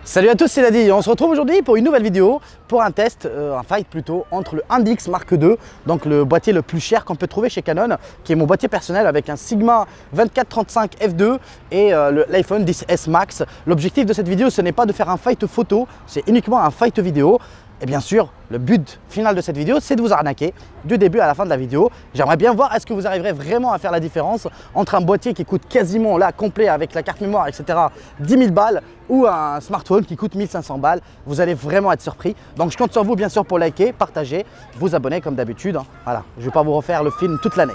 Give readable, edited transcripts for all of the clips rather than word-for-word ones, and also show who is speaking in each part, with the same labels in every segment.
Speaker 1: Salut à tous, c'est Daddy. On se retrouve aujourd'hui pour une nouvelle vidéo, pour un test, un fight plutôt, entre le Index Mark II, donc le boîtier le plus cher qu'on peut trouver chez Canon, qui est mon boîtier personnel avec un Sigma 2435 f2 et l'iPhone XS Max. L'objectif de cette vidéo, ce n'est pas de faire un fight photo, c'est uniquement un fight vidéo. Et bien sûr, le but final de cette vidéo, c'est de vous arnaquer du début à la fin de la vidéo. J'aimerais bien voir est-ce que vous arriverez vraiment à faire la différence entre un boîtier qui coûte quasiment là, complet avec la carte mémoire, etc., 10 000 balles ou un smartphone qui coûte 1500 balles. Vous allez vraiment être surpris. Donc je compte sur vous bien sûr pour liker, partager, vous abonner comme d'habitude. Voilà, je ne vais pas vous refaire le film toute l'année.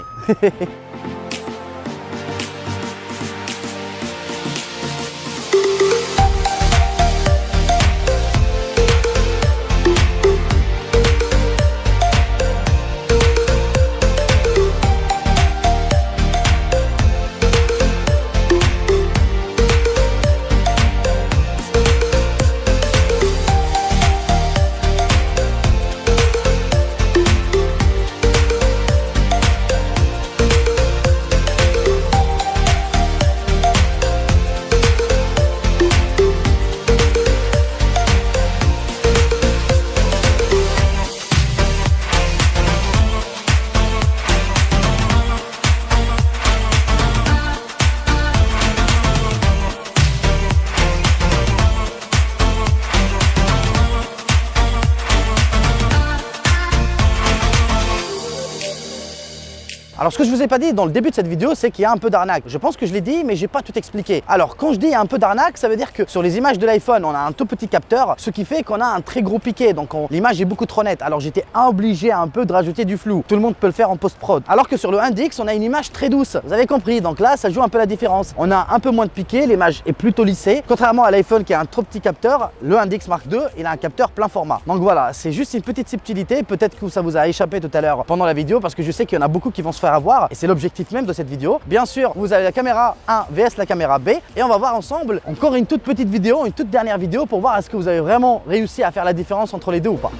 Speaker 1: Alors ce que je vous ai pas dit dans le début de cette vidéo, c'est qu'il y a un peu d'arnaque. Je pense que je l'ai dit, mais j'ai pas tout expliqué. Alors quand je dis un peu d'arnaque, ça veut dire que sur les images de l'iPhone, on a un tout petit capteur, ce qui fait qu'on a un très gros piqué, donc l'image est beaucoup trop nette. Alors j'étais obligé un peu de rajouter du flou. Tout le monde peut le faire en post-prod. Alors que sur le Index, on a une image très douce. Vous avez compris, donc là, ça joue un peu la différence. On a un peu moins de piqué, l'image est plutôt lissée. Contrairement à l'iPhone qui a un trop petit capteur, le Index Mark II, il a un capteur plein format. Donc voilà, c'est juste une petite subtilité. Peut-être que ça vous a échappé tout à l'heure pendant la vidéo, parce que je sais qu'il y en a beaucoup qui vont se faire avoir, et c'est l'objectif même de cette vidéo. Bien sûr, vous avez la caméra 1 vs la caméra B et on va voir ensemble encore une toute petite vidéo, une toute dernière vidéo pour voir est-ce que vous avez vraiment réussi à faire la différence entre les deux ou pas.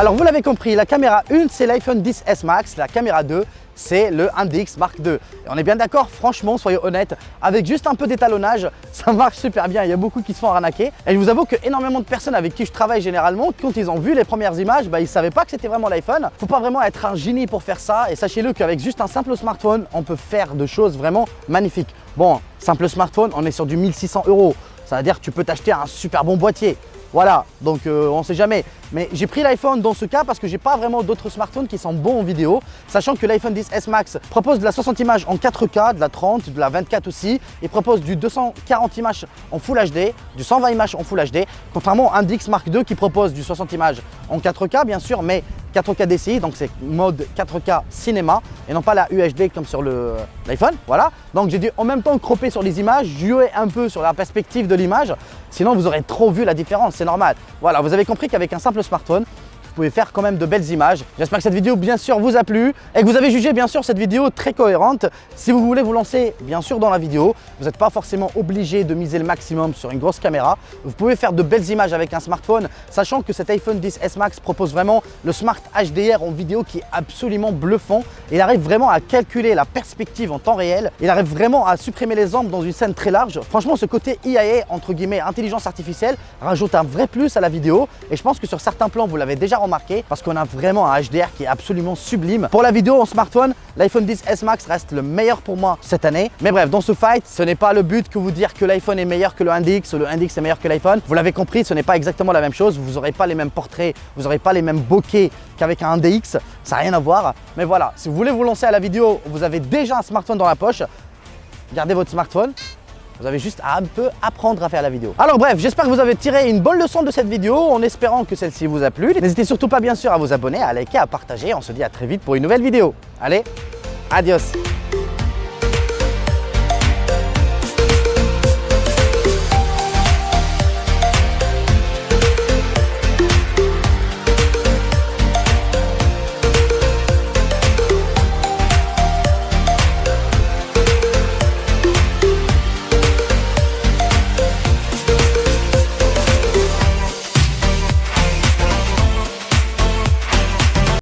Speaker 1: Alors vous l'avez compris, la caméra 1 c'est l'iPhone XS Max, la caméra 2 c'est le Index Mark II. Et on est bien d'accord, franchement, soyez honnêtes, avec juste un peu d'étalonnage, ça marche super bien. Il y a beaucoup qui se font arnaquer. Et je vous avoue que énormément de personnes avec qui je travaille généralement, quand ils ont vu les premières images, ils ne savaient pas que c'était vraiment l'iPhone. Faut pas vraiment être un génie pour faire ça. Et sachez-le qu'avec juste un simple smartphone, on peut faire de choses vraiment magnifiques. Bon, simple smartphone, on est sur du 1600 €. Ça veut dire que tu peux t'acheter un super bon boîtier. Voilà, donc on ne sait jamais. Mais j'ai pris l'iPhone dans ce cas parce que j'ai pas vraiment d'autres smartphones qui sont bons en vidéo. Sachant que l'iPhone XS Max propose de la 60 images en 4K, de la 30, de la 24 aussi. Il propose du 240 images en Full HD, du 120 images en Full HD. Contrairement au Index Mark II qui propose du 60 images en 4K bien sûr, mais 4K DCI, donc c'est mode 4K cinéma et non pas la UHD comme sur l'iPhone. Voilà, donc j'ai dû en même temps cropper sur les images, jouer un peu sur la perspective de l'image. Sinon vous aurez trop vu la différence, c'est normal. Voilà, vous avez compris qu'avec un simple smartphone, vous pouvez faire quand même de belles images. J'espère que cette vidéo bien sûr vous a plu et que vous avez jugé bien sûr cette vidéo très cohérente. Si vous voulez vous lancer bien sûr dans la vidéo, vous n'êtes pas forcément obligé de miser le maximum sur une grosse caméra. Vous pouvez faire de belles images avec un smartphone, sachant que cet iPhone XS Max propose vraiment le Smart HDR en vidéo qui est absolument bluffant. Il arrive vraiment à calculer la perspective en temps réel. Il arrive vraiment à supprimer les ombres dans une scène très large. Franchement, ce côté IA, entre guillemets, intelligence artificielle, rajoute un vrai plus à la vidéo. Et je pense que sur certains plans, vous l'avez déjà remarqué, parce qu'on a vraiment un HDR qui est absolument sublime. Pour la vidéo en smartphone, l'iPhone XS Max reste le meilleur pour moi cette année. Mais bref, dans ce fight, ce n'est pas le but que vous dire que l'iPhone est meilleur que le Index ou le Index est meilleur que l'iPhone. Vous l'avez compris, ce n'est pas exactement la même chose. Vous n'aurez pas les mêmes portraits, vous n'aurez pas les mêmes bokeh qu'avec un Index. Ça n'a rien à voir. Mais voilà, si vous voulez vous lancer à la vidéo, vous avez déjà un smartphone dans la poche, gardez votre smartphone. Vous avez juste à un peu apprendre à faire la vidéo. Alors bref, j'espère que vous avez tiré une bonne leçon de cette vidéo en espérant que celle-ci vous a plu. N'hésitez surtout pas bien sûr à vous abonner, à liker, à partager. On se dit à très vite pour une nouvelle vidéo. Allez, adios!